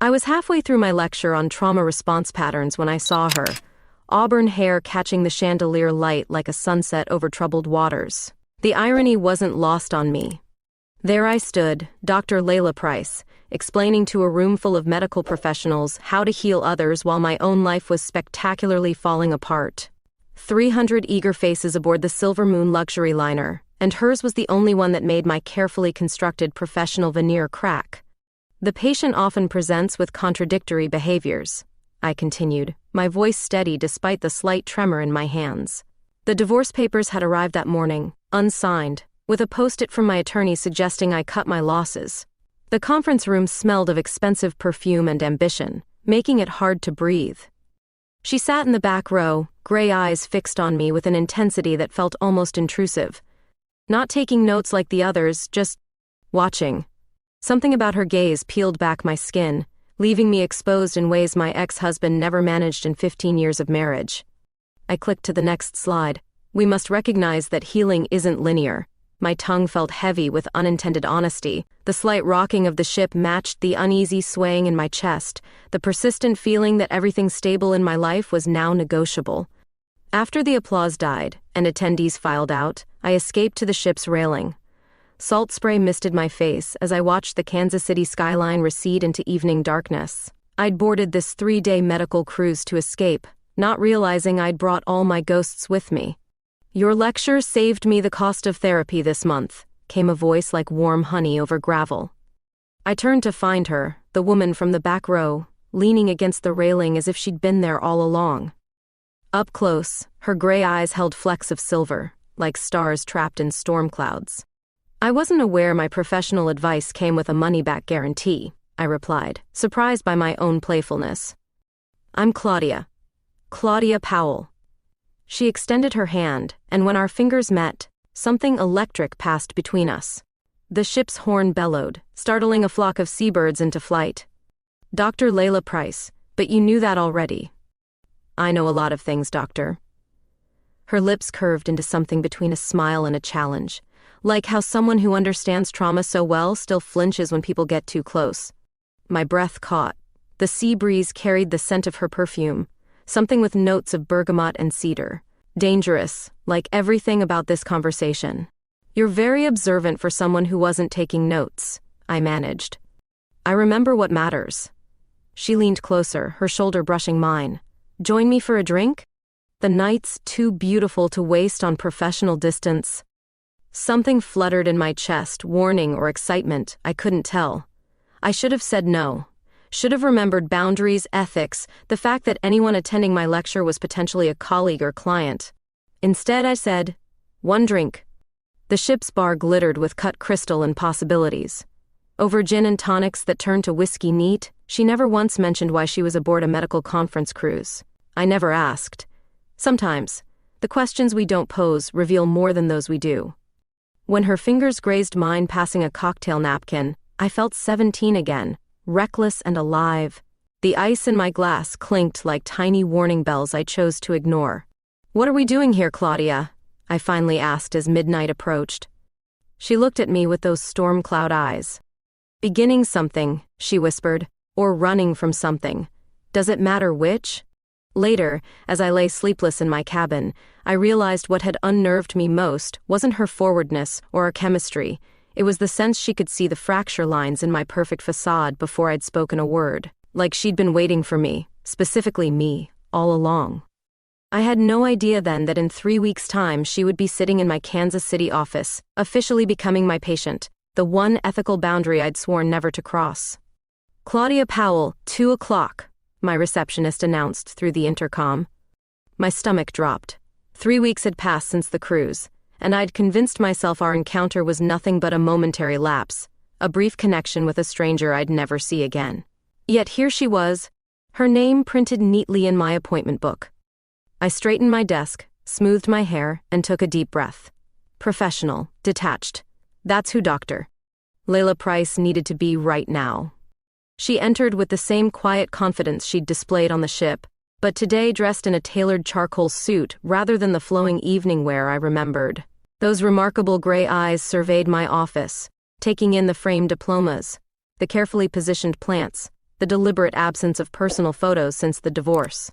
I was halfway through my lecture on trauma response patterns when I saw her, auburn hair catching the chandelier light like a sunset over troubled waters. The irony wasn't lost on me. There I stood, Dr. Layla Price, explaining to a room full of medical professionals how to heal others while my own life was spectacularly falling apart. 300 eager faces aboard the Silver Moon luxury liner, and hers was the only one that made my carefully constructed professional veneer crack. The patient often presents with contradictory behaviors, I continued, my voice steady despite the slight tremor in my hands. The divorce papers had arrived that morning, unsigned, with a post-it from my attorney suggesting I cut my losses. The conference room smelled of expensive perfume and ambition, making it hard to breathe. She sat in the back row, gray eyes fixed on me with an intensity that felt almost intrusive. Not taking notes like the others, just watching. Something about her gaze peeled back my skin, leaving me exposed in ways my ex-husband never managed in 15 years of marriage. I clicked to the next slide. We must recognize that healing isn't linear. My tongue felt heavy with unintended honesty. The slight rocking of the ship matched the uneasy swaying in my chest, the persistent feeling that everything stable in my life was now negotiable. After the applause died, and attendees filed out, I escaped to the ship's railing. Salt spray misted my face as I watched the Kansas City skyline recede into evening darkness. I'd boarded this 3-day medical cruise to escape, not realizing I'd brought all my ghosts with me. "Your lecture saved me the cost of therapy this month," came a voice like warm honey over gravel. I turned to find her, the woman from the back row, leaning against the railing as if she'd been there all along. Up close, her gray eyes held flecks of silver, like stars trapped in storm clouds. "I wasn't aware my professional advice came with a money-back guarantee," I replied, surprised by my own playfulness. "I'm Claudia Powell." She extended her hand, and when our fingers met, something electric passed between us. The ship's horn bellowed, startling a flock of seabirds into flight. "Dr. Layla Price, but you knew that already." "I know a lot of things, doctor." Her lips curved into something between a smile and a challenge, like how someone who understands trauma so well still flinches when people get too close. My breath caught. The sea breeze carried the scent of her perfume, something with notes of bergamot and cedar. Dangerous, like everything about this conversation. "You're very observant for someone who wasn't taking notes," I managed. "I remember what matters." She leaned closer, her shoulder brushing mine. "Join me for a drink?" "The night's too beautiful to waste on professional distance." Something fluttered in my chest, warning or excitement, I couldn't tell. I should have said no. Should have remembered boundaries, ethics, the fact that anyone attending my lecture was potentially a colleague or client. Instead, I said, "One drink." The ship's bar glittered with cut crystal and possibilities. Over gin and tonics that turned to whiskey neat, she never once mentioned why she was aboard a medical conference cruise. I never asked. Sometimes, the questions we don't pose reveal more than those we do. When her fingers grazed mine passing a cocktail napkin, I felt 17 again, reckless and alive. The ice in my glass clinked like tiny warning bells I chose to ignore. "What are we doing here, Claudia?" I finally asked as midnight approached. She looked at me with those storm cloud eyes. "Beginning something," she whispered, "or running from something. Does it matter which?" Later, as I lay sleepless in my cabin, I realized what had unnerved me most wasn't her forwardness or our chemistry. It was the sense she could see the fracture lines in my perfect facade before I'd spoken a word, like she'd been waiting for me, specifically me, all along. I had no idea then that in 3 weeks' time she would be sitting in my Kansas City office, officially becoming my patient, the one ethical boundary I'd sworn never to cross. "Claudia Powell, 2 o'clock, my receptionist announced through the intercom. My stomach dropped. 3 weeks had passed since the cruise, and I'd convinced myself our encounter was nothing but a momentary lapse, a brief connection with a stranger I'd never see again. Yet here she was, her name printed neatly in my appointment book. I straightened my desk, smoothed my hair, and took a deep breath. Professional, detached. That's who Dr. Layla Price needed to be right now. She entered with the same quiet confidence she'd displayed on the ship, but today dressed in a tailored charcoal suit rather than the flowing evening wear I remembered. Those remarkable gray eyes surveyed my office, taking in the framed diplomas, the carefully positioned plants, the deliberate absence of personal photos since the divorce.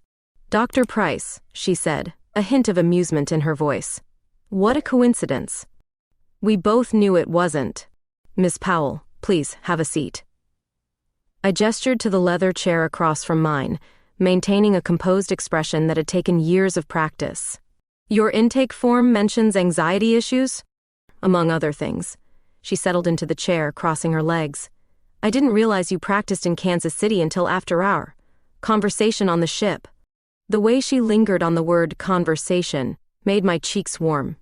"Dr. Price," she said, a hint of amusement in her voice. "What a coincidence." We both knew it wasn't. "Miss Powell, please have a seat." I gestured to the leather chair across from mine, maintaining a composed expression that had taken years of practice. "Your intake form mentions anxiety issues?" "Among other things." She settled into the chair, crossing her legs. "I didn't realize you practiced in Kansas City until after our conversation on the ship." The way she lingered on the word conversation made my cheeks warm.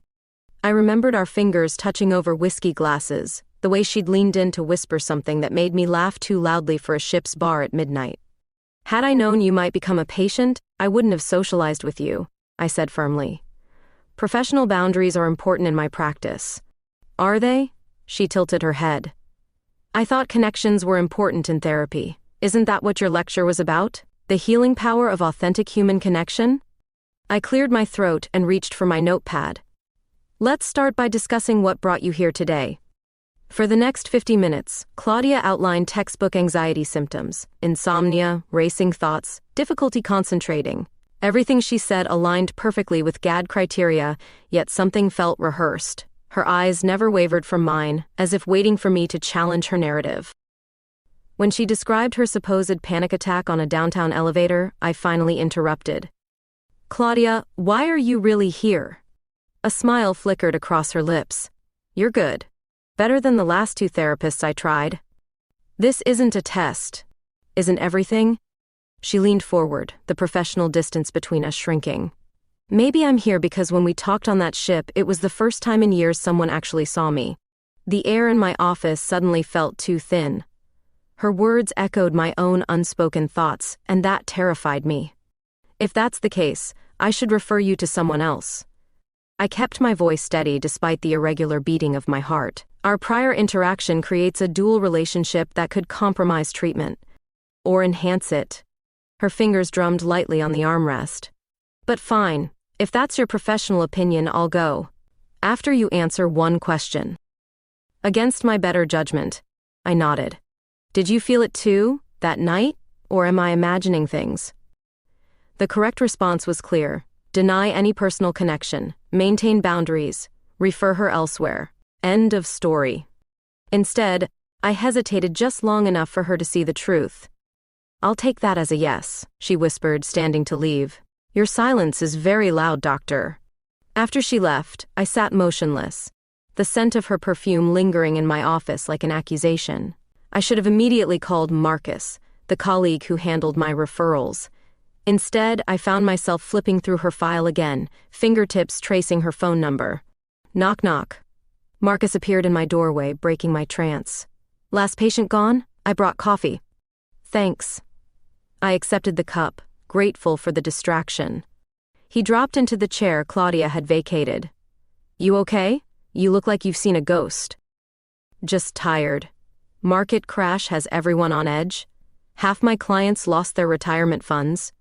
I remembered our fingers touching over whiskey glasses, the way she'd leaned in to whisper something that made me laugh too loudly for a ship's bar at midnight. "Had I known you might become a patient, I wouldn't have socialized with you," I said firmly. "Professional boundaries are important in my practice." "Are they?" She tilted her head. "I thought connections were important in therapy. Isn't that what your lecture was about? The healing power of authentic human connection?" I cleared my throat and reached for my notepad. "Let's start by discussing what brought you here today." For the next 50 minutes, Claudia outlined textbook anxiety symptoms: insomnia, racing thoughts, difficulty concentrating. Everything she said aligned perfectly with GAD criteria, yet something felt rehearsed. Her eyes never wavered from mine, as if waiting for me to challenge her narrative. When she described her supposed panic attack on a downtown elevator, I finally interrupted. "Claudia, why are you really here?" A smile flickered across her lips. "You're good. Better than the last 2 therapists I tried." "This isn't a test. Isn't everything?" She leaned forward, the professional distance between us shrinking. "Maybe I'm here because when we talked on that ship, it was the first time in years someone actually saw me. The air in my office suddenly felt too thin." Her words echoed my own unspoken thoughts, and that terrified me. "If that's the case, I should refer you to someone else." I kept my voice steady despite the irregular beating of my heart. Our prior interaction creates a dual relationship that could compromise treatment. Or enhance it. Her fingers drummed lightly on the armrest. "But fine, if that's your professional opinion, I'll go. After you answer one question." Against my better judgment, I nodded. "Did you feel it too, that night, or am I imagining things?" The correct response was clear. Deny any personal connection, maintain boundaries, refer her elsewhere. End of story. Instead, I hesitated just long enough for her to see the truth. "I'll take that as a yes," she whispered, standing to leave. "Your silence is very loud, doctor." After she left, I sat motionless, the scent of her perfume lingering in my office like an accusation. I should have immediately called Marcus, the colleague who handled my referrals. Instead, I found myself flipping through her file again, fingertips tracing her phone number. Knock knock. Marcus appeared in my doorway, breaking my trance. "Last patient gone? I brought coffee." "Thanks." I accepted the cup, grateful for the distraction. He dropped into the chair Claudia had vacated. "You okay? You look like you've seen a ghost." "Just tired. Market crash has everyone on edge. Half my clients lost their retirement funds.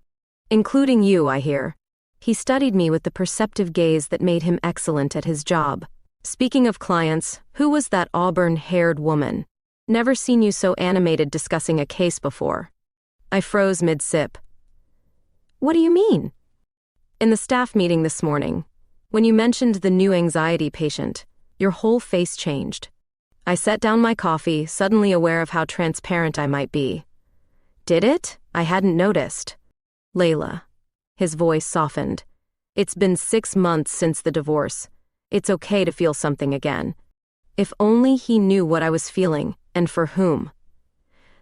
Including you, I hear." He studied me with the perceptive gaze that made him excellent at his job. "Speaking of clients, who was that auburn-haired woman? Never seen you so animated discussing a case before." I froze mid-sip. "What do you mean?" "In the staff meeting this morning, when you mentioned the new anxiety patient, your whole face changed." I set down my coffee, suddenly aware of how transparent I might be. "Did it? I hadn't noticed." "Layla." His voice softened. "It's been 6 months since the divorce. It's okay to feel something again." If only he knew what I was feeling, and for whom.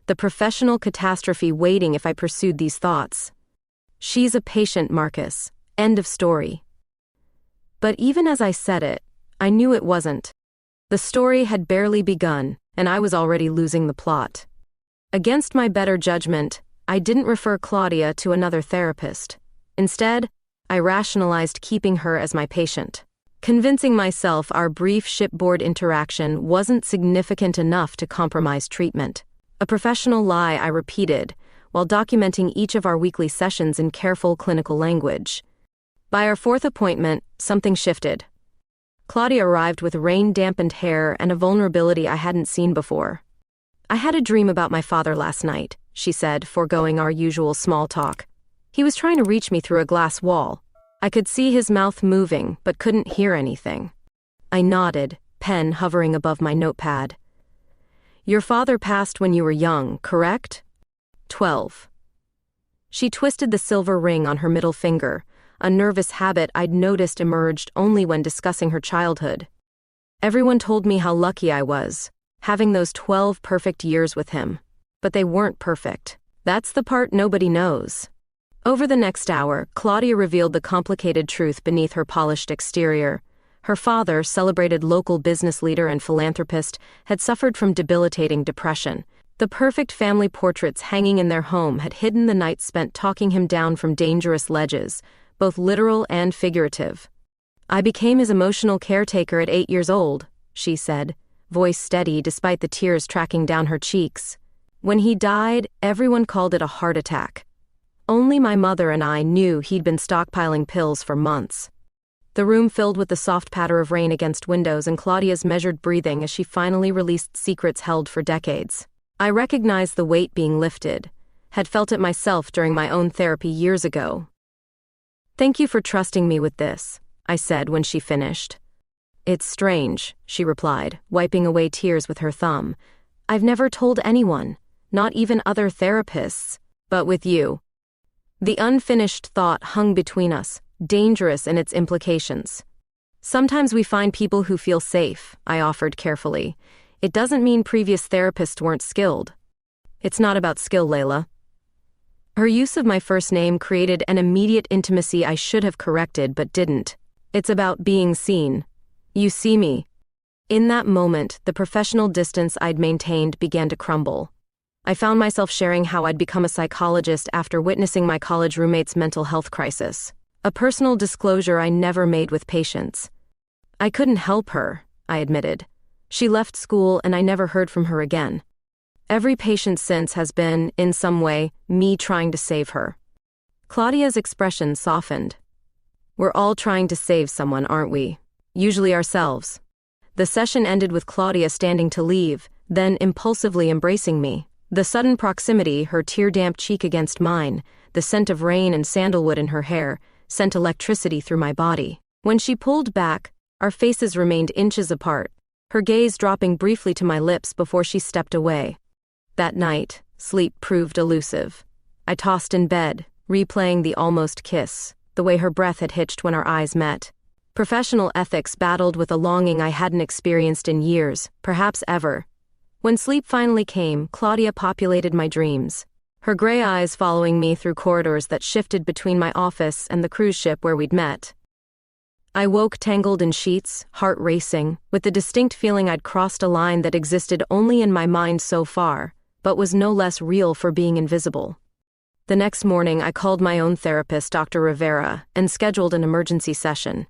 The professional catastrophe waiting if I pursued these thoughts. "She's a patient, Marcus. End of story." But even as I said it, I knew it wasn't. The story had barely begun, and I was already losing the plot. Against my better judgment, I didn't refer Claudia to another therapist. Instead, I rationalized keeping her as my patient, convincing myself our brief shipboard interaction wasn't significant enough to compromise treatment. A professional lie I repeated, while documenting each of our weekly sessions in careful clinical language. By our 4th appointment, something shifted. Claudia arrived with rain-dampened hair and a vulnerability I hadn't seen before. "I had a dream about my father last night," she said, foregoing our usual small talk. He was trying to reach me through a glass wall. I could see his mouth moving, but couldn't hear anything. I nodded, pen hovering above my notepad. Your father passed when you were young, correct? 12. She twisted the silver ring on her middle finger, a nervous habit I'd noticed emerged only when discussing her childhood. Everyone told me how lucky I was, having those 12 perfect years with him. But they weren't perfect. That's the part nobody knows. Over the next hour, Claudia revealed the complicated truth beneath her polished exterior. Her father, celebrated local business leader and philanthropist, had suffered from debilitating depression. The perfect family portraits hanging in their home had hidden the nights spent talking him down from dangerous ledges, both literal and figurative. I became his emotional caretaker at 8 years old, she said, voice steady despite the tears tracking down her cheeks. When he died, everyone called it a heart attack. Only my mother and I knew he'd been stockpiling pills for months. The room filled with the soft patter of rain against windows and Claudia's measured breathing as she finally released secrets held for decades. I recognized the weight being lifted, had felt it myself during my own therapy years ago. Thank you for trusting me with this, I said when she finished. It's strange, she replied, wiping away tears with her thumb. I've never told anyone, not even other therapists, but with you. The unfinished thought hung between us, dangerous in its implications. Sometimes we find people who feel safe, I offered carefully. It doesn't mean previous therapists weren't skilled. It's not about skill, Layla. Her use of my first name created an immediate intimacy I should have corrected but didn't. It's about being seen. You see me. In that moment, the professional distance I'd maintained began to crumble. I found myself sharing how I'd become a psychologist after witnessing my college roommate's mental health crisis. A personal disclosure I never made with patients. I couldn't help her, I admitted. She left school and I never heard from her again. Every patient since has been, in some way, me trying to save her. Claudia's expression softened. We're all trying to save someone, aren't we? Usually ourselves. The session ended with Claudia standing to leave, then impulsively embracing me. The sudden proximity, her tear-damp cheek against mine, the scent of rain and sandalwood in her hair, sent electricity through my body. When she pulled back, our faces remained inches apart, her gaze dropping briefly to my lips before she stepped away. That night, sleep proved elusive. I tossed in bed, replaying the almost kiss, the way her breath had hitched when our eyes met. Professional ethics battled with a longing I hadn't experienced in years, perhaps ever. When sleep finally came, Claudia populated my dreams, her gray eyes following me through corridors that shifted between my office and the cruise ship where we'd met. I woke tangled in sheets, heart racing, with the distinct feeling I'd crossed a line that existed only in my mind so far, but was no less real for being invisible. The next morning, I called my own therapist, Dr. Rivera, and scheduled an emergency session.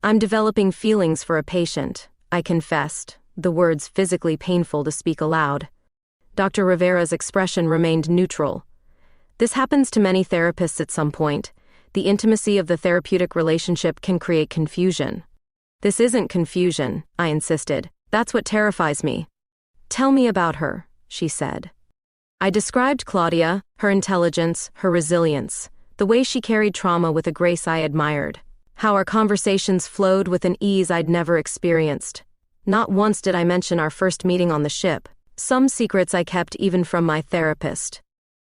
I'm developing feelings for a patient, I confessed, the words physically painful to speak aloud. Dr. Rivera's expression remained neutral. This happens to many therapists at some point. The intimacy of the therapeutic relationship can create confusion. This isn't confusion, I insisted. That's what terrifies me. Tell me about her, she said. I described Claudia, her intelligence, her resilience, the way she carried trauma with a grace I admired, how our conversations flowed with an ease I'd never experienced. Not once did I mention our first meeting on the ship, some secrets I kept even from my therapist.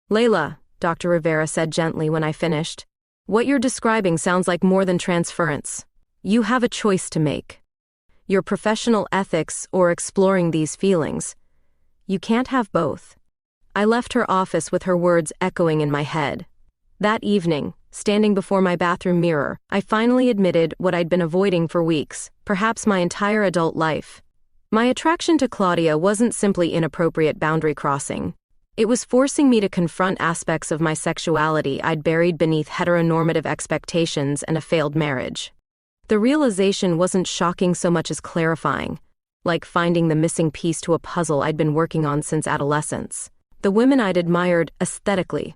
Layla, Dr. Rivera said gently when I finished, what you're describing sounds like more than transference. You have a choice to make. Your professional ethics or exploring these feelings. You can't have both. I left her office with her words echoing in my head. That evening, standing before my bathroom mirror, I finally admitted what I'd been avoiding for weeks, perhaps my entire adult life. My attraction to Claudia wasn't simply inappropriate boundary crossing. It was forcing me to confront aspects of my sexuality I'd buried beneath heteronormative expectations and a failed marriage. The realization wasn't shocking so much as clarifying, like finding the missing piece to a puzzle I'd been working on since adolescence. The women I'd admired aesthetically,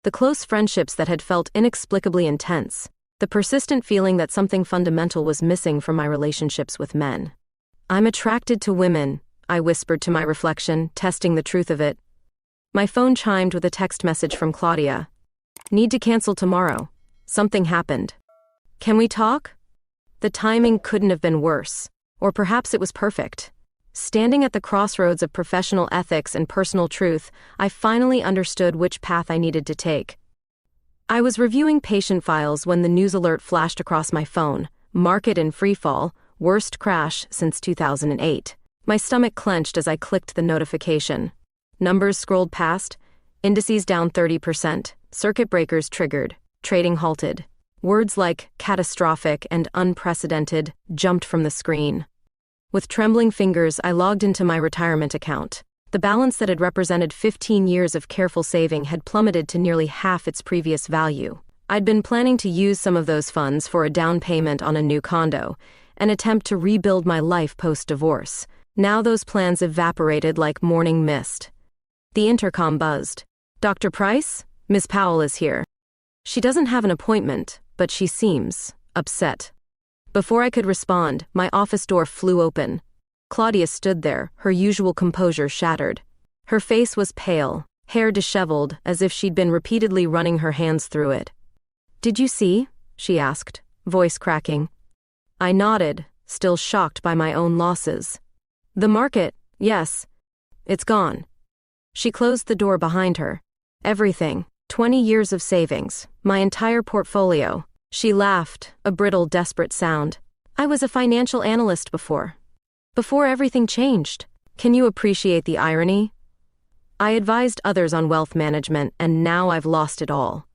the close friendships that had felt inexplicably intense, the persistent feeling that something fundamental was missing from my relationships with men. I'm attracted to women, I whispered to my reflection, testing the truth of it. My phone chimed with a text message from Claudia. Need to cancel tomorrow. Something happened. Can we talk? The timing couldn't have been worse. Or perhaps it was perfect. Standing at the crossroads of professional ethics and personal truth, I finally understood which path I needed to take. I was reviewing patient files when the news alert flashed across my phone. Market in freefall, worst crash since 2008. My stomach clenched as I clicked the notification. Numbers scrolled past, indices down 30%, circuit breakers triggered, trading halted. Words like catastrophic and unprecedented jumped from the screen. With trembling fingers, I logged into my retirement account. The balance that had represented 15 years of careful saving had plummeted to nearly half its previous value. I'd been planning to use some of those funds for a down payment on a new condo, an attempt to rebuild my life post-divorce. Now those plans evaporated like morning mist. The intercom buzzed. Dr. Price? Ms. Powell is here. She doesn't have an appointment, but she seems upset. Before I could respond, my office door flew open. Claudia stood there, her usual composure shattered. Her face was pale, hair disheveled, as if she'd been repeatedly running her hands through it. Did you see? She asked, voice cracking. I nodded, still shocked by my own losses. The market, yes. It's gone. She closed the door behind her. Everything, 20 years of savings, my entire portfolio. She laughed, a brittle, desperate sound. I was a financial analyst before. Before everything changed. Can you appreciate the irony? I advised others on wealth management, and now I've lost it all.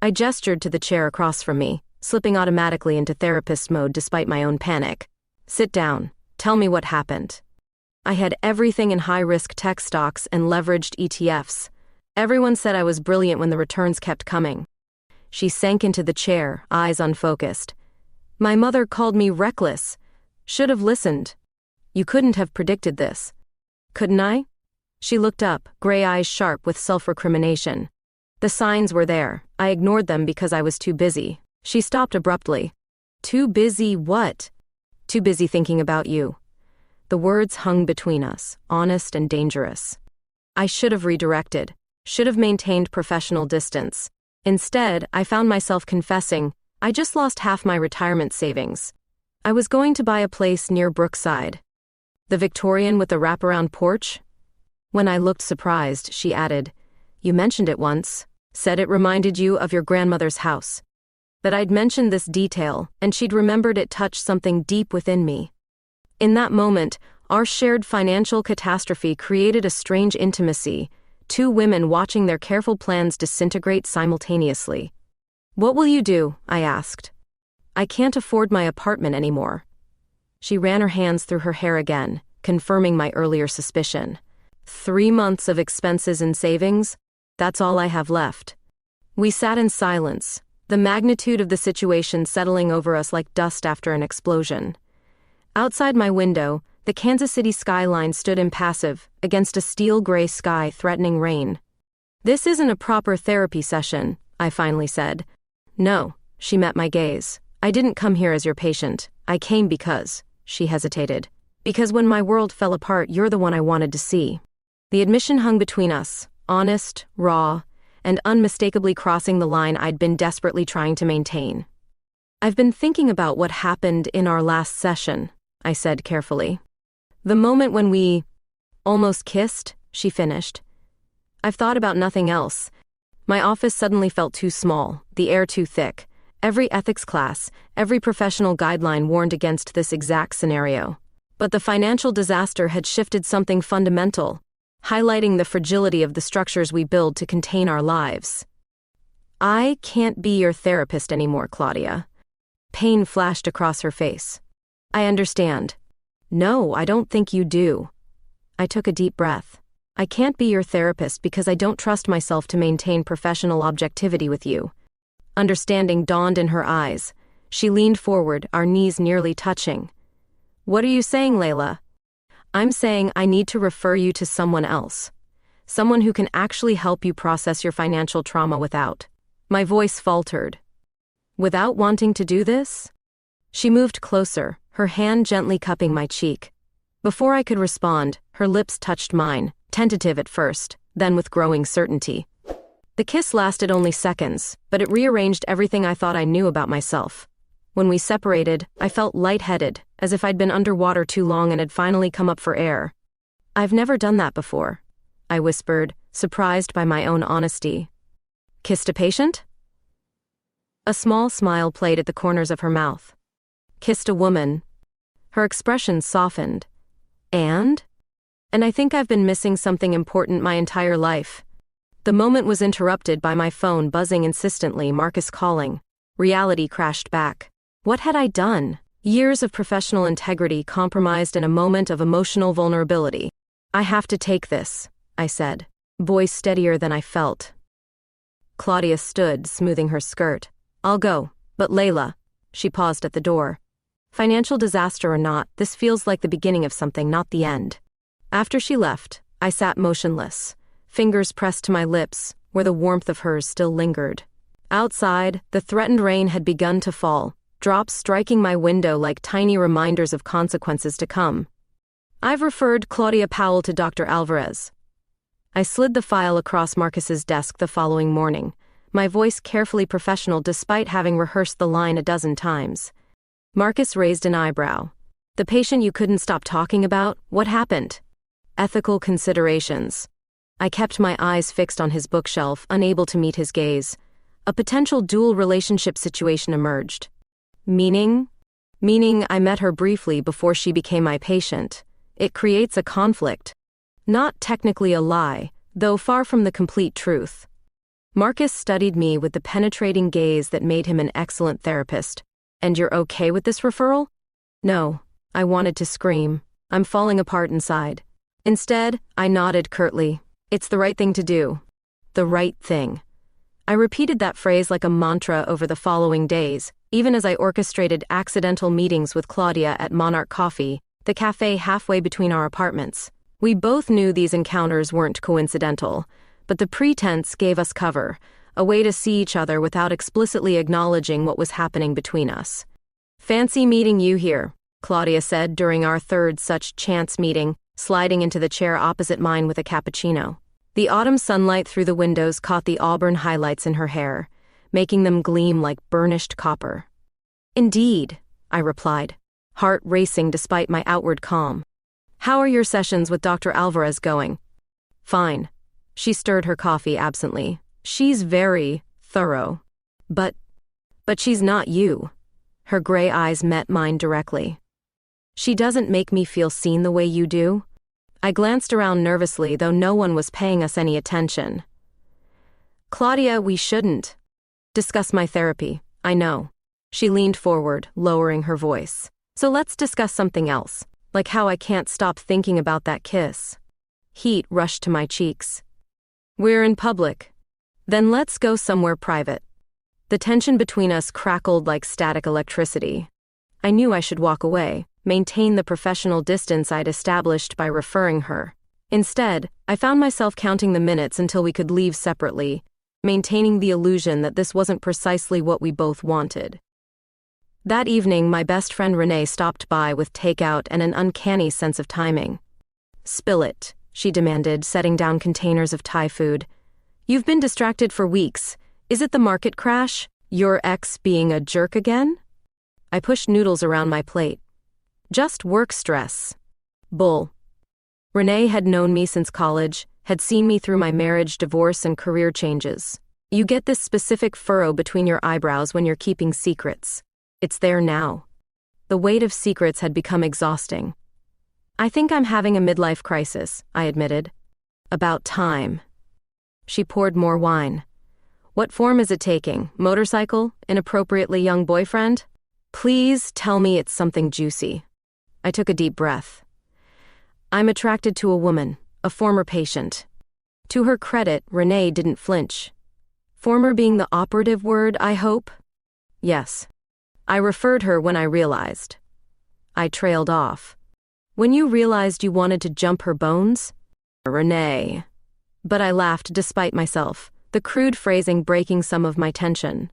I gestured to the chair across from me, slipping automatically into therapist mode despite my own panic. Sit down. Tell me what happened. I had everything in high-risk tech stocks and leveraged ETFs. Everyone said I was brilliant when the returns kept coming. She sank into the chair, eyes unfocused. My mother called me reckless. Should have listened. You couldn't have predicted this. Couldn't I? She looked up, gray eyes sharp with self-recrimination. The signs were there. I ignored them because I was too busy. She stopped abruptly. Too busy what? Too busy thinking about you. The words hung between us, honest and dangerous. I should have redirected, should have maintained professional distance. Instead, I found myself confessing, I just lost half my retirement savings. I was going to buy a place near Brookside. The Victorian with the wraparound porch? When I looked surprised, she added, You mentioned it once, said it reminded you of your grandmother's house. That I'd mentioned this detail, and she'd remembered it touched something deep within me. In that moment, our shared financial catastrophe created a strange intimacy, two women watching their careful plans disintegrate simultaneously. What will you do? I asked. I can't afford my apartment anymore. She ran her hands through her hair again, confirming my earlier suspicion. 3 months of expenses and savings? That's all I have left. We sat in silence, the magnitude of the situation settling over us like dust after an explosion. Outside my window, the Kansas City skyline stood impassive, against a steel-gray sky threatening rain. This isn't a proper therapy session, I finally said. No, she met my gaze. I didn't come here as your patient. I came because, she hesitated. Because when my world fell apart, you're the one I wanted to see. The admission hung between us, honest, raw, and unmistakably crossing the line I'd been desperately trying to maintain. I've been thinking about what happened in our last session, I said carefully. The moment when we almost kissed, she finished. I've thought about nothing else. My office suddenly felt too small, the air too thick. Every ethics class, every professional guideline warned against this exact scenario. But the financial disaster had shifted something fundamental, highlighting the fragility of the structures we build to contain our lives. I can't be your therapist anymore, Claudia. Pain flashed across her face. I understand. No, I don't think you do. I took a deep breath. I can't be your therapist because I don't trust myself to maintain professional objectivity with you. Understanding dawned in her eyes. She leaned forward, our knees nearly touching. What are you saying, Layla? I'm saying I need to refer you to someone else. Someone who can actually help you process your financial trauma without. My voice faltered. Without wanting to do this? She moved closer, her hand gently cupping my cheek. Before I could respond, her lips touched mine, tentative at first, then with growing certainty. The kiss lasted only seconds, but it rearranged everything I thought I knew about myself. When we separated, I felt lightheaded, as if I'd been underwater too long and had finally come up for air. "I've never done that before," I whispered, surprised by my own honesty. "Kissed a patient?" A small smile played at the corners of her mouth. "Kissed a woman." Her expression softened. And I think I've been missing something important my entire life. The moment was interrupted by my phone buzzing insistently, Marcus calling. Reality crashed back. What had I done? Years of professional integrity compromised in a moment of emotional vulnerability. "I have to take this," I said, voice steadier than I felt. Claudia stood, smoothing her skirt. "I'll go, but Layla." She paused at the door. "Financial disaster or not, this feels like the beginning of something, not the end." After she left, I sat motionless, fingers pressed to my lips, where the warmth of hers still lingered. Outside, the threatened rain had begun to fall, drops striking my window like tiny reminders of consequences to come. "I've referred Claudia Powell to Dr. Alvarez." I slid the file across Marcus's desk the following morning, my voice carefully professional despite having rehearsed the line a dozen times. Marcus raised an eyebrow. "The patient you couldn't stop talking about? What happened?" "Ethical considerations." I kept my eyes fixed on his bookshelf, unable to meet his gaze. A potential dual relationship situation emerged. Meaning? Meaning I met her briefly before she became my patient. It creates a conflict. Not technically a lie, though far from the complete truth. Marcus studied me with the penetrating gaze that made him an excellent therapist. "And you're okay with this referral?" "No." I wanted to scream. I'm falling apart inside. Instead, I nodded curtly. "It's the right thing to do." The right thing. I repeated that phrase like a mantra over the following days, even as I orchestrated accidental meetings with Claudia at Monarch Coffee, the cafe halfway between our apartments. We both knew these encounters weren't coincidental, but the pretense gave us cover, a way to see each other without explicitly acknowledging what was happening between us. "Fancy meeting you here," Claudia said during our third such chance meeting, sliding into the chair opposite mine with a cappuccino. The autumn sunlight through the windows caught the auburn highlights in her hair, making them gleam like burnished copper. "Indeed," I replied, heart racing despite my outward calm. "How are your sessions with Dr. Alvarez going?" "Fine." She stirred her coffee absently. "She's very thorough. But she's not you." Her gray eyes met mine directly. "She doesn't make me feel seen the way you do." I glanced around nervously, though no one was paying us any attention. "Claudia, we shouldn't discuss my therapy, I know." She leaned forward, lowering her voice. "So let's discuss something else, like how I can't stop thinking about that kiss." Heat rushed to my cheeks. "We're in public. Then let's go somewhere private." The tension between us crackled like static electricity. I knew I should walk away, maintain the professional distance I'd established by referring her. Instead, I found myself counting the minutes until we could leave separately, maintaining the illusion that this wasn't precisely what we both wanted. That evening, my best friend Renee stopped by with takeout and an uncanny sense of timing. "Spill it," she demanded, setting down containers of Thai food. "You've been distracted for weeks. Is it the market crash? Your ex being a jerk again?" I pushed noodles around my plate. "Just work stress." Bull. Renee had known me since college, had seen me through my marriage, divorce, and career changes. You get this specific furrow between your eyebrows when you're keeping secrets. It's there now. The weight of secrets had become exhausting. "I think I'm having a midlife crisis," I admitted. "About time." She poured more wine. "What form is it taking? Motorcycle? Inappropriately young boyfriend? Please tell me it's something juicy." I took a deep breath. "I'm attracted to a woman, a former patient." To her credit, Renee didn't flinch. "Former being the operative word, I hope?" "Yes." I referred her when I realized. I trailed off. "When you realized you wanted to jump her bones?" "Renee." But I laughed despite myself, the crude phrasing breaking some of my tension.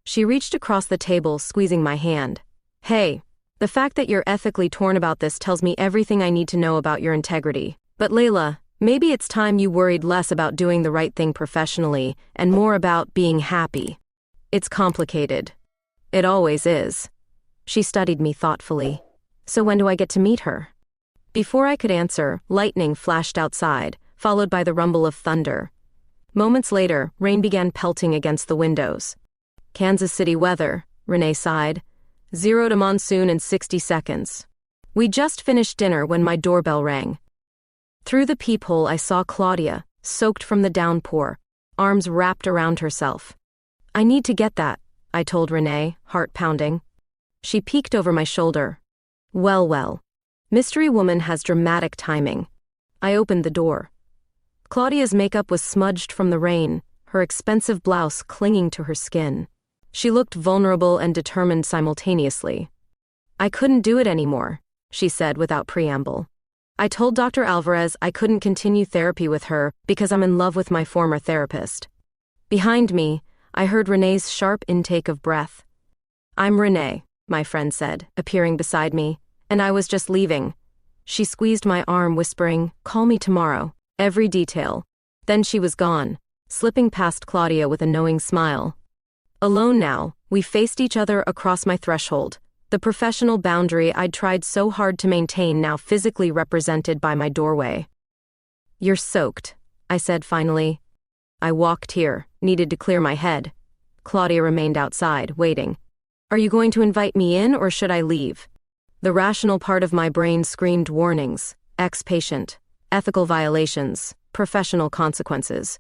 She reached across the table, squeezing my hand. "Hey, the fact that you're ethically torn about this tells me everything I need to know about your integrity. But Layla, Maybe it's time you worried less about doing the right thing professionally and more about being happy. It's complicated. It always is. She studied me thoughtfully. So when do I get to meet her? Before I could answer, lightning flashed outside, followed by the rumble of thunder. Moments later, rain began pelting against the windows. Kansas City weather, Renee sighed. 0 to monsoon in 60 seconds. We just finished dinner when my doorbell rang. Through the peephole I saw Claudia, soaked from the downpour, arms wrapped around herself. I need to get that, I told Renee, heart pounding. She peeked over my shoulder. Well. Mystery woman has dramatic timing. I opened the door. Claudia's makeup was smudged from the rain, her expensive blouse clinging to her skin. She looked vulnerable and determined simultaneously. I couldn't do it anymore, she said without preamble. I told Dr. Alvarez I couldn't continue therapy with her because I'm in love with my former therapist. Behind me, I heard Renee's sharp intake of breath. I'm Renee, my friend said, appearing beside me, and I was just leaving. She squeezed my arm, whispering, "Call me tomorrow, every detail." Then she was gone, slipping past Claudia with a knowing smile. Alone now, we faced each other across my threshold, the professional boundary I'd tried so hard to maintain now physically represented by my doorway. You're soaked, I said finally. I walked here, needed to clear my head. Claudia remained outside, waiting. Are you going to invite me in or should I leave? The rational part of my brain screamed warnings, ex-patient, ethical violations, professional consequences.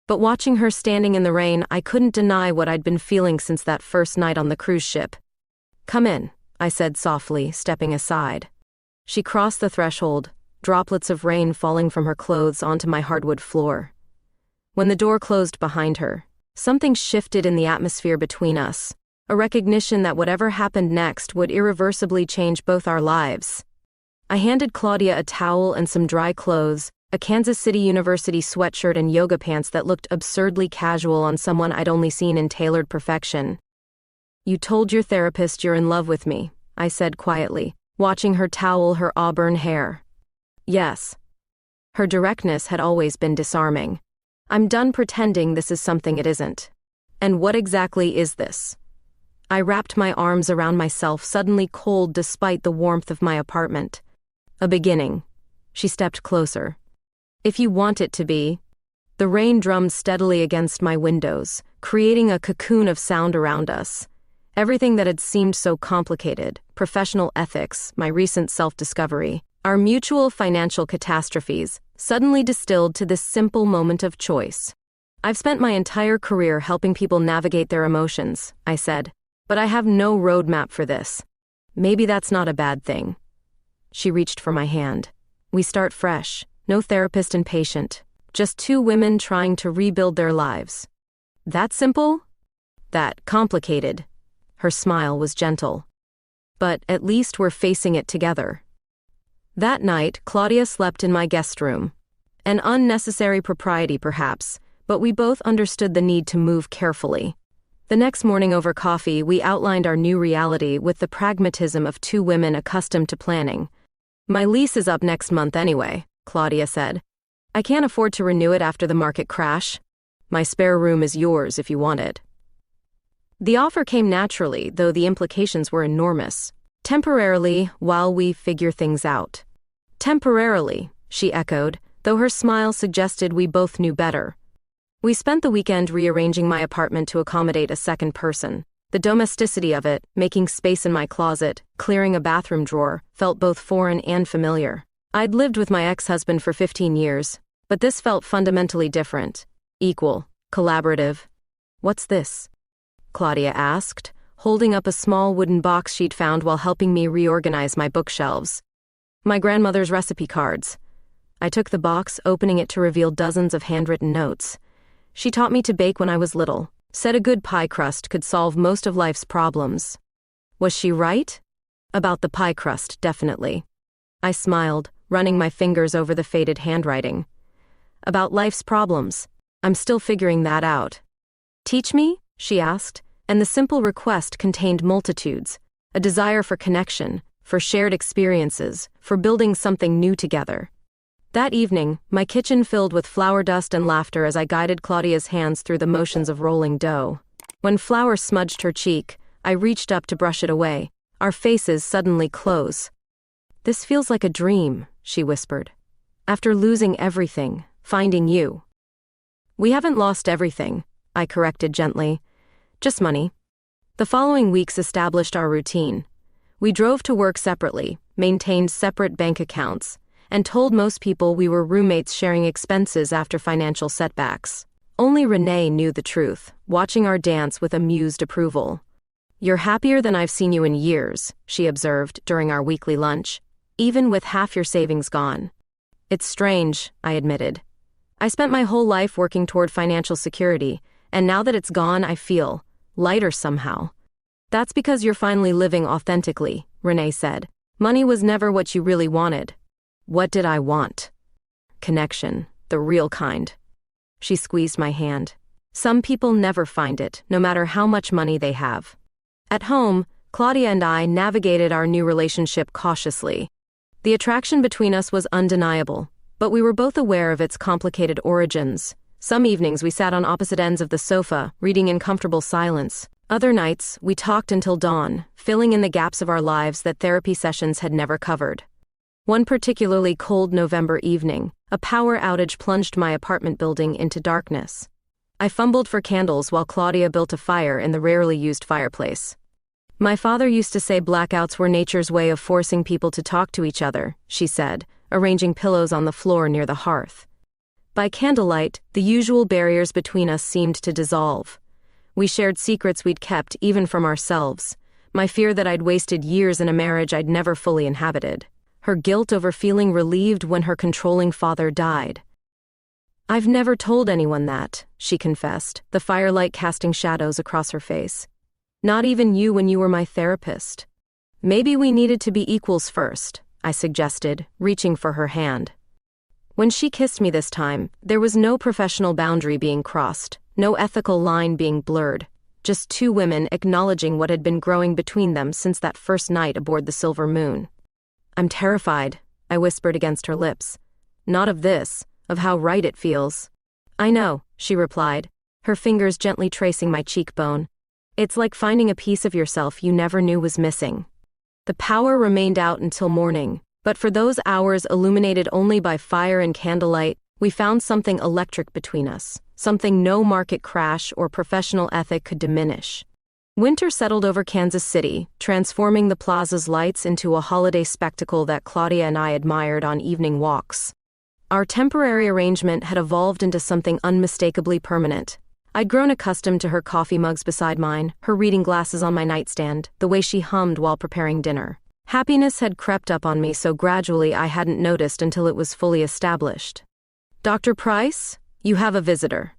But watching her standing in the rain, I couldn't deny what I'd been feeling since that first night on the cruise ship. Come in, I said softly, stepping aside. She crossed the threshold, droplets of rain falling from her clothes onto my hardwood floor. When the door closed behind her, something shifted in the atmosphere between us, a recognition that whatever happened next would irreversibly change both our lives. I handed Claudia a towel and some dry clothes, a Kansas City University sweatshirt and yoga pants that looked absurdly casual on someone I'd only seen in tailored perfection. You told your therapist you're in love with me, I said quietly, watching her towel her auburn hair. Yes. Her directness had always been disarming. I'm done pretending this is something it isn't. And what exactly is this? I wrapped my arms around myself, suddenly cold despite the warmth of my apartment. A beginning. She stepped closer. If you want it to be. The rain drummed steadily against my windows, creating a cocoon of sound around us. Everything that had seemed so complicated, professional ethics, my recent self-discovery, our mutual financial catastrophes, suddenly distilled to this simple moment of choice. I've spent my entire career helping people navigate their emotions, I said, but I have no roadmap for this. Maybe that's not a bad thing. She reached for my hand. We start fresh, no therapist and patient, just two women trying to rebuild their lives. That simple? That complicated. Her smile was gentle. But at least we're facing it together. That night, Claudia slept in my guest room. An unnecessary propriety, perhaps, but we both understood the need to move carefully. The next morning over coffee, we outlined our new reality with the pragmatism of two women accustomed to planning. My lease is up next month anyway, Claudia said. I can't afford to renew it after the market crash. My spare room is yours if you want it. The offer came naturally, though the implications were enormous. Temporarily, while we figure things out. Temporarily, she echoed, though her smile suggested we both knew better. We spent the weekend rearranging my apartment to accommodate a second person. The domesticity of it, making space in my closet, clearing a bathroom drawer, felt both foreign and familiar. I'd lived with my ex-husband for 15 years, but this felt fundamentally different. Equal, collaborative. What's this? Claudia asked, holding up a small wooden box she'd found while helping me reorganize my bookshelves. My grandmother's recipe cards. I took the box, opening it to reveal dozens of handwritten notes. She taught me to bake when I was little, said a good pie crust could solve most of life's problems. Was she right? About the pie crust, definitely. I smiled, running my fingers over the faded handwriting. About life's problems. I'm still figuring that out. Teach me? She asked, and the simple request contained multitudes, a desire for connection, for shared experiences, for building something new together. That evening, my kitchen filled with flour dust and laughter as I guided Claudia's hands through the motions of rolling dough. When flour smudged her cheek, I reached up to brush it away. Our faces suddenly close. "This feels like a dream," she whispered. "After losing everything, finding you." "We haven't lost everything," I corrected gently. "Just money." The following weeks established our routine. We drove to work separately, maintained separate bank accounts, and told most people we were roommates sharing expenses after financial setbacks. Only Renee knew the truth, watching our dance with amused approval. "You're happier than I've seen you in years," she observed during our weekly lunch, "even with half your savings gone." "It's strange," I admitted. "I spent my whole life working toward financial security, and now that it's gone, I feel lighter somehow." "That's because you're finally living authentically," Renee said. "Money was never what you really wanted." What did I want? Connection, the real kind. She squeezed my hand. Some people never find it, no matter how much money they have. At home, Claudia and I navigated our new relationship cautiously. The attraction between us was undeniable, but we were both aware of its complicated origins. Some evenings we sat on opposite ends of the sofa, reading in comfortable silence. Other nights, we talked until dawn, filling in the gaps of our lives that therapy sessions had never covered. One particularly cold November evening, a power outage plunged my apartment building into darkness. I fumbled for candles while Claudia built a fire in the rarely used fireplace. "My father used to say blackouts were nature's way of forcing people to talk to each other," she said, arranging pillows on the floor near the hearth. By candlelight, the usual barriers between us seemed to dissolve. We shared secrets we'd kept even from ourselves, my fear that I'd wasted years in a marriage I'd never fully inhabited. Her guilt over feeling relieved when her controlling father died. "I've never told anyone that," she confessed, the firelight casting shadows across her face. "Not even you when you were my therapist." "Maybe we needed to be equals first," I suggested, reaching for her hand. When she kissed me this time, there was no professional boundary being crossed, no ethical line being blurred, just two women acknowledging what had been growing between them since that first night aboard the Silver Moon. "I'm terrified," I whispered against her lips. "Not of this, of how right it feels." "I know," she replied, her fingers gently tracing my cheekbone. "It's like finding a piece of yourself you never knew was missing." The power remained out until morning, but for those hours illuminated only by fire and candlelight, we found something electric between us, something no market crash or professional ethic could diminish. Winter settled over Kansas City, transforming the plaza's lights into a holiday spectacle that Claudia and I admired on evening walks. Our temporary arrangement had evolved into something unmistakably permanent. I'd grown accustomed to her coffee mugs beside mine, her reading glasses on my nightstand, the way she hummed while preparing dinner. Happiness had crept up on me so gradually I hadn't noticed until it was fully established. "Dr. Price, you have a visitor."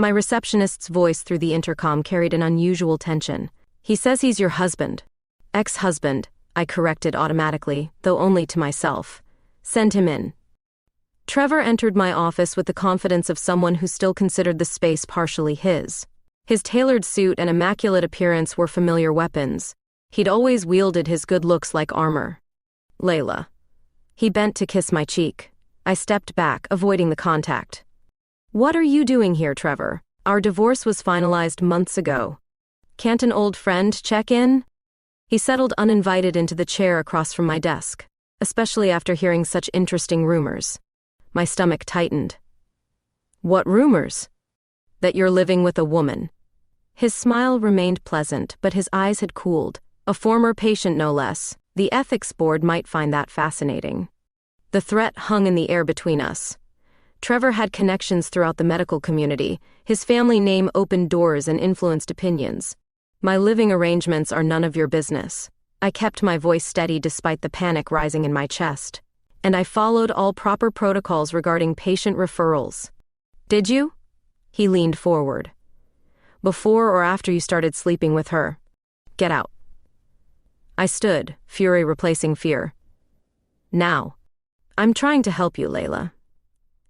My receptionist's voice through the intercom carried an unusual tension. "He says he's your husband." "Ex-husband," I corrected automatically, though only to myself. "Send him in." Trevor entered my office with the confidence of someone who still considered the space partially his. His tailored suit and immaculate appearance were familiar weapons. He'd always wielded his good looks like armor. "Layla." He bent to kiss my cheek. I stepped back, avoiding the contact. "What are you doing here, Trevor? Our divorce was finalized months ago. Can't an old friend check in?" He settled uninvited into the chair across from my desk, especially after hearing such interesting rumors. My stomach tightened. "What rumors?" "That you're living with a woman." His smile remained pleasant, but his eyes had cooled. A former patient, no less. The ethics board might find that fascinating. The threat hung in the air between us. Trevor had connections throughout the medical community. His family name opened doors and influenced opinions. "My living arrangements are none of your business." I kept my voice steady despite the panic rising in my chest. "And I followed all proper protocols regarding patient referrals." "Did you?" He leaned forward. "Before or after you started sleeping with her?" "Get out." I stood, fury replacing fear. "Now." "I'm trying to help you, Layla."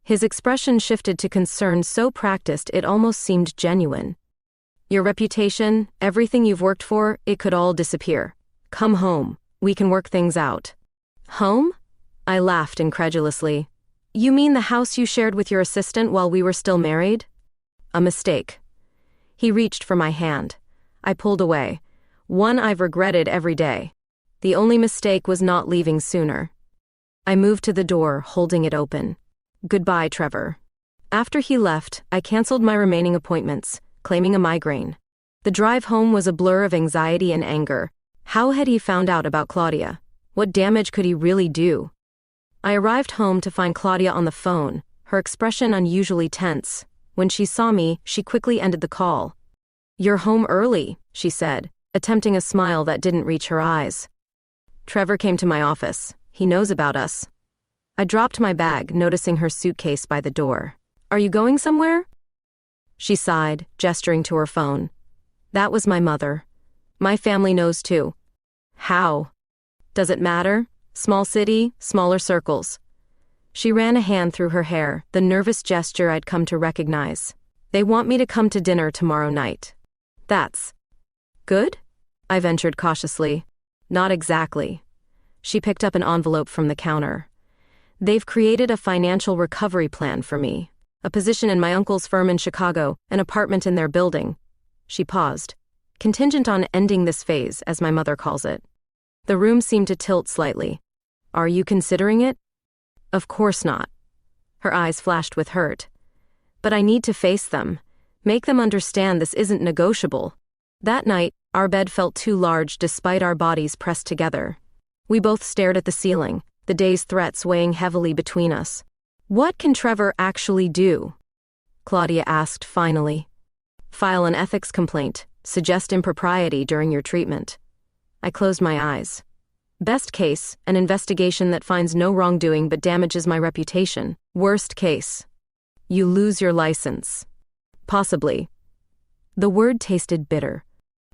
His expression shifted to concern so practiced it almost seemed genuine. "Your reputation, everything you've worked for, it could all disappear. Come home. We can work things out." "Home?" I laughed incredulously. You mean the house you shared with your assistant while we were still married? A mistake. He reached for my hand. I pulled away. One I've regretted every day. The only mistake was not leaving sooner. I moved to the door, holding it open. Goodbye, Trevor. After he left, I canceled my remaining appointments, claiming a migraine. The drive home was a blur of anxiety and anger. How had he found out about Claudia? What damage could he really do? I arrived home to find Claudia on the phone, her expression unusually tense. When she saw me, she quickly ended the call. "You're home early," she said, attempting a smile that didn't reach her eyes. "Trevor came to my office. He knows about us." I dropped my bag, noticing her suitcase by the door. "Are you going somewhere?" She sighed, gesturing to her phone. "That was my mother. My family knows too." "How? Does it matter? Small city, smaller circles." She ran a hand through her hair, the nervous gesture I'd come to recognize. "They want me to come to dinner tomorrow night." "That's good?" I ventured cautiously. "Not exactly." She picked up an envelope from the counter. "They've created a financial recovery plan for me. A position in my uncle's firm in Chicago, an apartment in their building." She paused. "Contingent on ending this phase, as my mother calls it." The room seemed to tilt slightly. "Are you considering it?" "Of course not." Her eyes flashed with hurt. "But I need to face them. Make them understand this isn't negotiable." That night, our bed felt too large despite our bodies pressed together. We both stared at the ceiling, the day's threats weighing heavily between us. "What can Trevor actually do?" Claudia asked finally. "File an ethics complaint, suggest impropriety during your treatment." I closed my eyes. Best case, an investigation that finds no wrongdoing but damages my reputation. Worst case, you lose your license. Possibly. The word tasted bitter.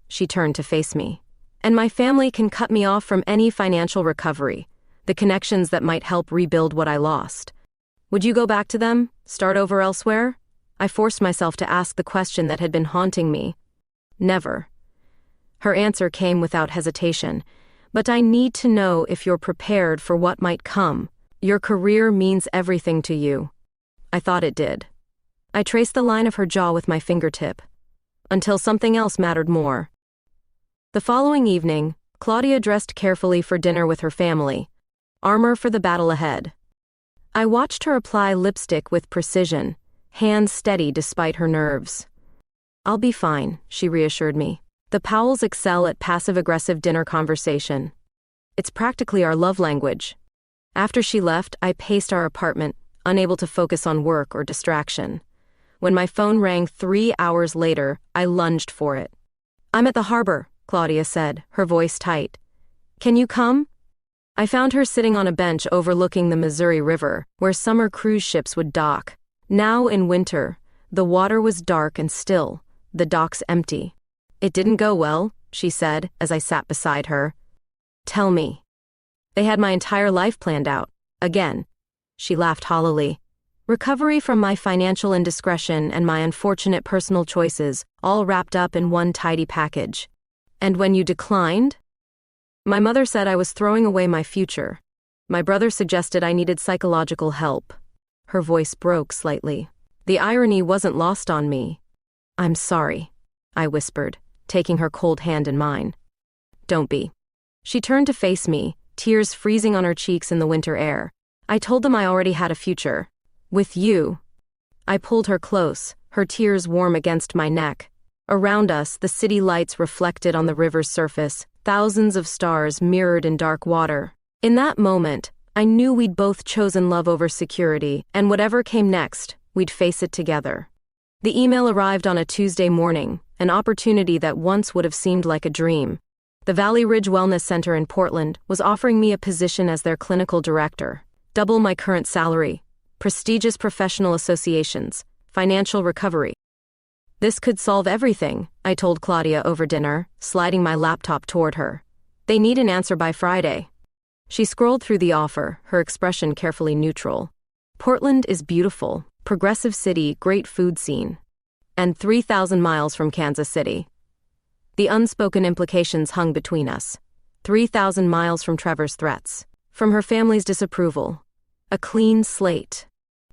She turned to face me. "And my family can cut me off from any financial recovery, the connections that might help rebuild what I lost. Would you go back to them? Start over elsewhere?" I forced myself to ask the question that had been haunting me. "Never." Her answer came without hesitation. "But I need to know if you're prepared for what might come. Your career means everything to you." I thought it did. I traced the line of her jaw with my fingertip. Until something else mattered more. The following evening, Claudia dressed carefully for dinner with her family. Armor for the battle ahead. I watched her apply lipstick with precision, hands steady despite her nerves. "I'll be fine," she reassured me. "The Powells excel at passive-aggressive dinner conversation. It's practically our love language." After she left, I paced our apartment, unable to focus on work or distraction. When my phone rang 3 hours later, I lunged for it. "I'm at the harbor," Claudia said, her voice tight. "Can you come?" I found her sitting on a bench overlooking the Missouri River, where summer cruise ships would dock. Now in winter, the water was dark and still, the docks empty. "It didn't go well," she said, as I sat beside her. "Tell me." "They had my entire life planned out. Again." She laughed hollowly. "Recovery from my financial indiscretion and my unfortunate personal choices, all wrapped up in one tidy package. And when you declined?" "My mother said I was throwing away my future. My brother suggested I needed psychological help." Her voice broke slightly. The irony wasn't lost on me. "I'm sorry," I whispered, taking her cold hand in mine. "Don't be." She turned to face me, tears freezing on her cheeks in the winter air. "I told them I already had a future. With you." I pulled her close, her tears warm against my neck. Around us, the city lights reflected on the river's surface, thousands of stars mirrored in dark water. In that moment, I knew we'd both chosen love over security, and whatever came next, we'd face it together. The email arrived on a Tuesday morning, an opportunity that once would have seemed like a dream. The Valley Ridge Wellness Center in Portland was offering me a position as their clinical director. Double my current salary, prestigious professional associations, financial recovery. This could solve everything, I told Claudia over dinner, sliding my laptop toward her. They need an answer by Friday. She scrolled through the offer, her expression carefully neutral. Portland is beautiful, progressive city, great food scene. And 3,000 miles from Kansas City. The unspoken implications hung between us. 3,000 miles from Trevor's threats. From her family's disapproval. A clean slate.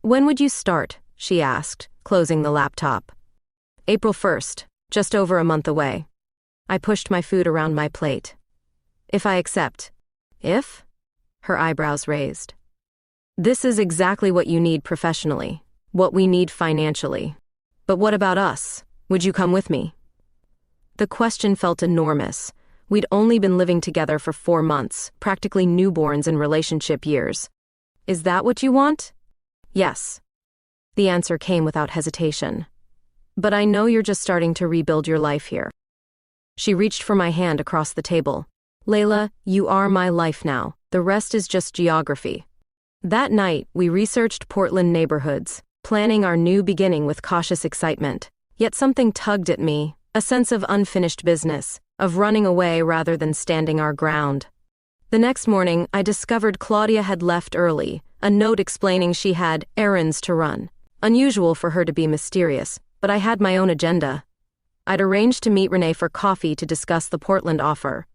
When would you start? She asked, closing the laptop. April 1st, just over a month away. I pushed my food around my plate. If I accept. If? Her eyebrows raised. This is exactly what you need professionally, what we need financially. But what about us? Would you come with me? The question felt enormous. We'd only been living together for 4 months, practically newborns in relationship years. Is that what you want? Yes. The answer came without hesitation. But I know you're just starting to rebuild your life here. She reached for my hand across the table. Layla, you are my life now. The rest is just geography. That night, we researched Portland neighborhoods, planning our new beginning with cautious excitement. Yet something tugged at me, a sense of unfinished business, of running away rather than standing our ground. The next morning, I discovered Claudia had left early, a note explaining she had errands to run. Unusual for her to be mysterious, but I had my own agenda. I'd arranged to meet Renee for coffee to discuss the Portland offer.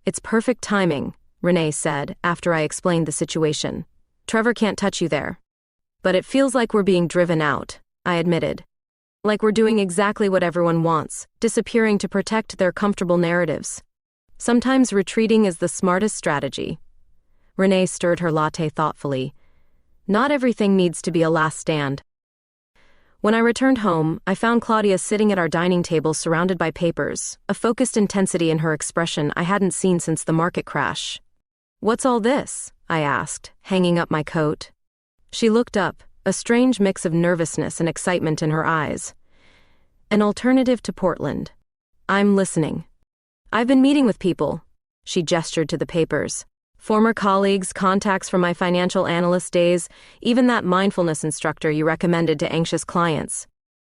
It's perfect timing, Renee said, after I explained the situation. Trevor can't touch you there. But it feels like we're being driven out, I admitted. Like we're doing exactly what everyone wants, disappearing to protect their comfortable narratives. Sometimes retreating is the smartest strategy. Renee stirred her latte thoughtfully. Not everything needs to be a last stand. When I returned home, I found Claudia sitting at our dining table surrounded by papers, a focused intensity in her expression I hadn't seen since the market crash. What's all this? I asked, hanging up my coat. She looked up, a strange mix of nervousness and excitement in her eyes. An alternative to Portland. I'm listening. I've been meeting with people. She gestured to the papers. Former colleagues, contacts from my financial analyst days, even that mindfulness instructor you recommended to anxious clients.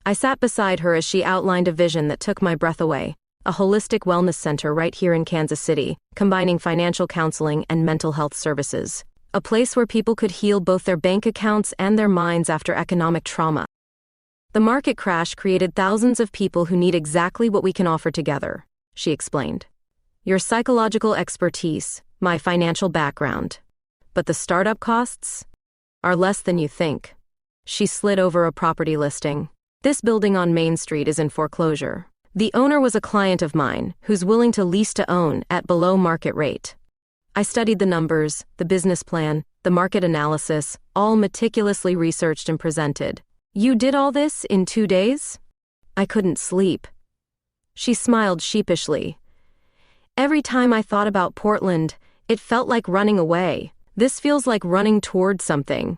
I sat beside her as she outlined a vision that took my breath away, a holistic wellness center right here in Kansas City, combining financial counseling and mental health services. A place where people could heal both their bank accounts and their minds after economic trauma. The market crash created thousands of people who need exactly what we can offer together, she explained. Your psychological expertise, my financial background. But the startup costs are less than you think. She slid over a property listing. This building on Main Street is in foreclosure. The owner was a client of mine who's willing to lease to own at below market rate. I studied the numbers, the business plan, the market analysis, all meticulously researched and presented. You did all this in 2 days? I couldn't sleep. She smiled sheepishly. Every time I thought about Portland, it felt like running away. This feels like running toward something.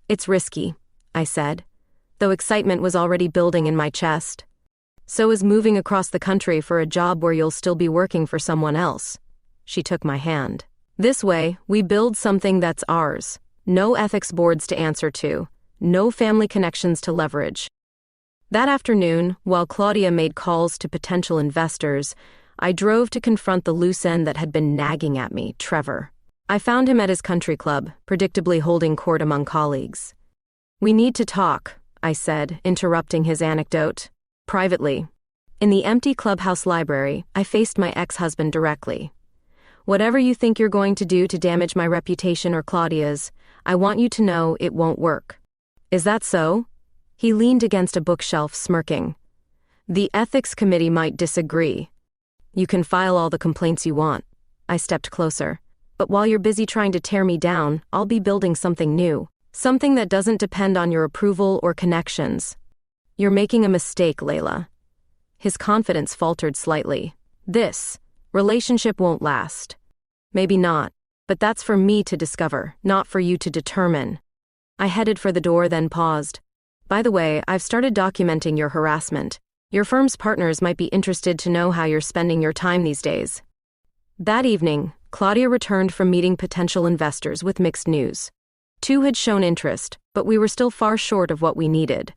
It's risky, I said, though excitement was already building in my chest. So is moving across the country for a job where you'll still be working for someone else. She took my hand. This way, we build something that's ours. No ethics boards to answer to. No family connections to leverage. That afternoon, while Claudia made calls to potential investors, I drove to confront the loose end that had been nagging at me, Trevor. I found him at his country club, predictably holding court among colleagues. We need to talk, I said, interrupting his anecdote. Privately. In the empty clubhouse library, I faced my ex-husband directly. Whatever you think you're going to do to damage my reputation or Claudia's, I want you to know it won't work. Is that so? He leaned against a bookshelf, smirking. The ethics committee might disagree. You can file all the complaints you want. I stepped closer. But while you're busy trying to tear me down, I'll be building something new. Something that doesn't depend on your approval or connections. You're making a mistake, Layla. His confidence faltered slightly. This relationship won't last. Maybe not, but that's for me to discover, not for you to determine. I headed for the door, then paused. By the way, I've started documenting your harassment. Your firm's partners might be interested to know how you're spending your time these days. That evening, Claudia returned from meeting potential investors with mixed news. 2 had shown interest, but we were still far short of what we needed.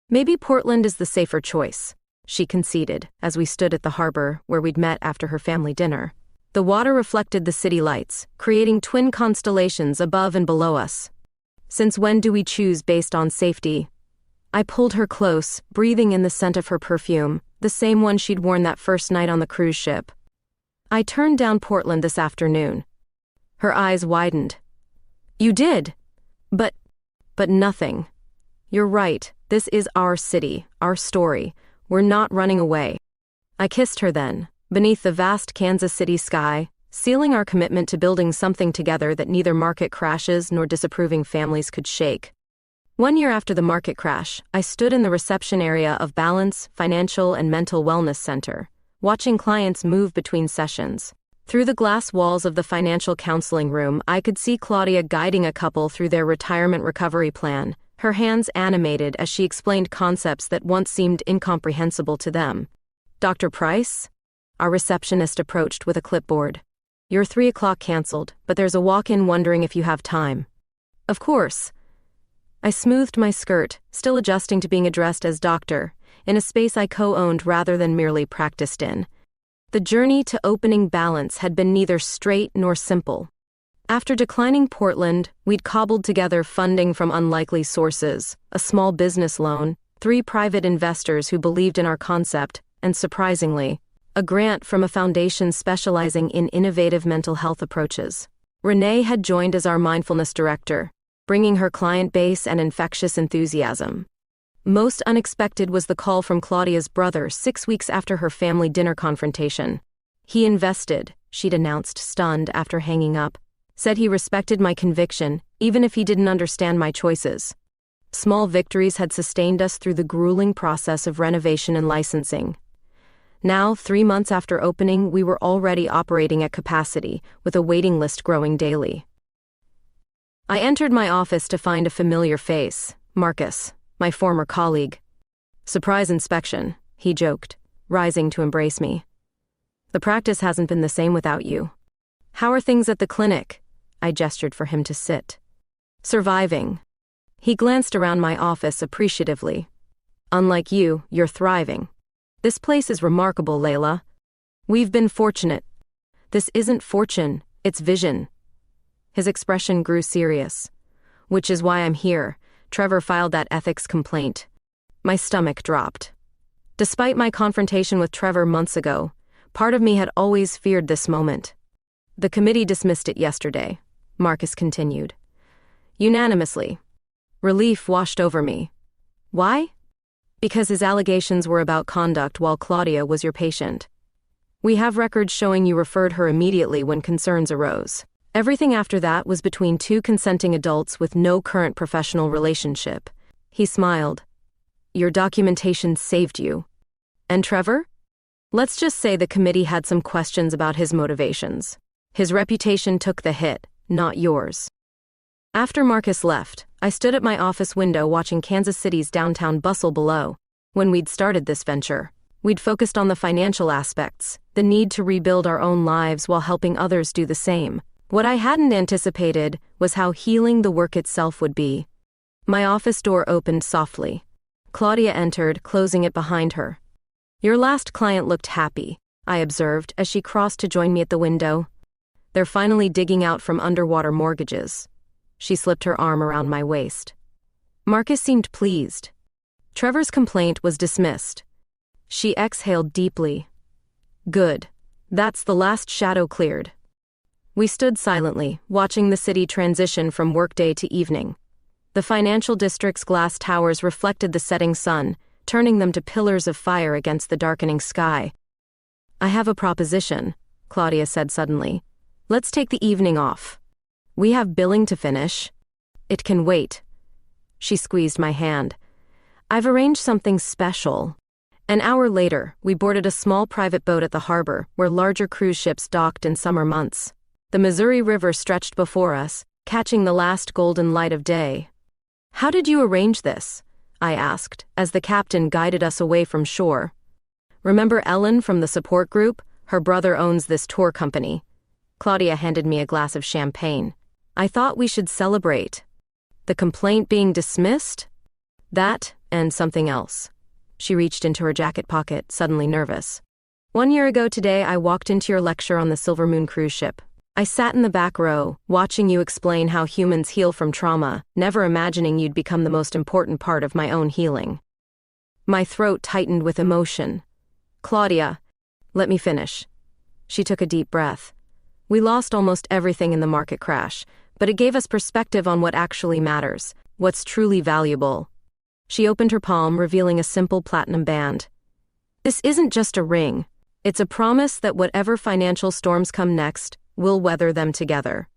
Maybe Portland is the safer choice, she conceded, as we stood at the harbor where we'd met after her family dinner. The water reflected the city lights, creating twin constellations above and below us. Since when do we choose based on safety? I pulled her close, breathing in the scent of her perfume, the same one she'd worn that first night on the cruise ship. I turned down Portland this afternoon. Her eyes widened. You did? But nothing. You're right. This is our city, our story. We're not running away. I kissed her then, beneath the vast Kansas City sky, sealing our commitment to building something together that neither market crashes nor disapproving families could shake. 1 year after the market crash, I stood in the reception area of Balance Financial and Mental Wellness Center, watching clients move between sessions. Through the glass walls of the financial counseling room, I could see Claudia guiding a couple through their retirement recovery plan, her hands animated as she explained concepts that once seemed incomprehensible to them. Dr. Price? Our receptionist approached with a clipboard. Your 3 o'clock canceled, but there's a walk-in wondering if you have time. Of course. I smoothed my skirt, still adjusting to being addressed as doctor, in a space I co-owned rather than merely practiced in. The journey to opening Balance had been neither straight nor simple. After declining Portland, we'd cobbled together funding from unlikely sources, a small business loan, 3 private investors who believed in our concept, and surprisingly, a grant from a foundation specializing in innovative mental health approaches. Renee had joined as our mindfulness director, bringing her client base and infectious enthusiasm. Most unexpected was the call from Claudia's brother 6 weeks after her family dinner confrontation. He invested, she'd announced, stunned after hanging up. Said he respected my conviction, even if he didn't understand my choices. Small victories had sustained us through the grueling process of renovation and licensing. Now, 3 months after opening, we were already operating at capacity, with a waiting list growing daily. I entered my office to find a familiar face, Marcus, my former colleague. Surprise inspection, he joked, rising to embrace me. The practice hasn't been the same without you. How are things at the clinic? I gestured for him to sit. Surviving. He glanced around my office appreciatively. Unlike you, you're thriving. This place is remarkable, Layla. We've been fortunate. This isn't fortune, it's vision. His expression grew serious. Which is why I'm here. Trevor filed that ethics complaint. My stomach dropped. Despite my confrontation with Trevor months ago, part of me had always feared this moment. The committee dismissed it yesterday, Marcus continued. Unanimously. Relief washed over me. Why? Because his allegations were about conduct while Claudia was your patient. We have records showing you referred her immediately when concerns arose. Everything after that was between 2 consenting adults with no current professional relationship. He smiled. Your documentation saved you. And Trevor? Let's just say the committee had some questions about his motivations. His reputation took the hit, not yours. After Marcus left, I stood at my office window watching Kansas City's downtown bustle below. When we'd started this venture, we'd focused on the financial aspects, the need to rebuild our own lives while helping others do the same. What I hadn't anticipated was how healing the work itself would be. My office door opened softly. Claudia entered, closing it behind her. Your last client looked happy, I observed as she crossed to join me at the window. They're finally digging out from underwater mortgages. She slipped her arm around my waist. Marcus seemed pleased. Trevor's complaint was dismissed. She exhaled deeply. Good. That's the last shadow cleared. We stood silently, watching the city transition from workday to evening. The financial district's glass towers reflected the setting sun, turning them to pillars of fire against the darkening sky. I have a proposition, Claudia said suddenly. Let's take the evening off. We have billing to finish. It can wait. She squeezed my hand. I've arranged something special. An hour later, we boarded a small private boat at the harbor, where larger cruise ships docked in summer months. The Missouri River stretched before us, catching the last golden light of day. How did you arrange this? I asked, as the captain guided us away from shore. Remember Ellen from the support group? Her brother owns this tour company. Claudia handed me a glass of champagne. I thought we should celebrate. The complaint being dismissed? That, and something else. She reached into her jacket pocket, suddenly nervous. 1 year ago today, I walked into your lecture on the Silver Moon cruise ship. I sat in the back row, watching you explain how humans heal from trauma, never imagining you'd become the most important part of my own healing. My throat tightened with emotion. Claudia, let me finish. She took a deep breath. We lost almost everything in the market crash, but it gave us perspective on what actually matters, what's truly valuable. She opened her palm, revealing a simple platinum band. This isn't just a ring. It's a promise that whatever financial storms come next, we'll weather them together.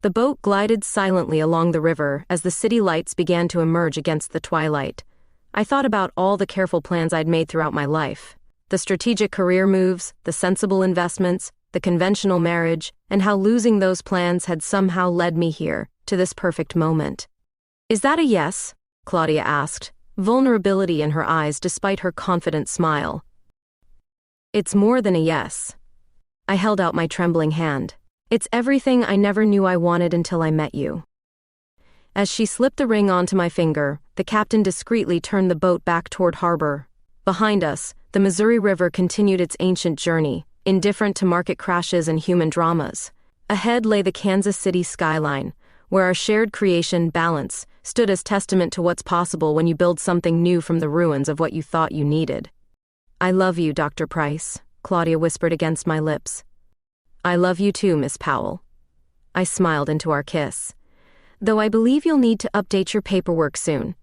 The boat glided silently along the river as the city lights began to emerge against the twilight. I thought about all the careful plans I'd made throughout my life. The strategic career moves, the sensible investments, the conventional marriage, and how losing those plans had somehow led me here, to this perfect moment. Is that a yes? Claudia asked, vulnerability in her eyes despite her confident smile. It's more than a yes. I held out my trembling hand. It's everything I never knew I wanted until I met you. As she slipped the ring onto my finger, the captain discreetly turned the boat back toward harbor. Behind us, the Missouri River continued its ancient journey, indifferent to market crashes and human dramas. Ahead lay the Kansas City skyline, where our shared creation, balance, stood as testament to what's possible when you build something new from the ruins of what you thought you needed. I love you, Dr. Price, Claudia whispered against my lips. I love you too, Miss Powell. I smiled into our kiss. Though I believe you'll need to update your paperwork soon.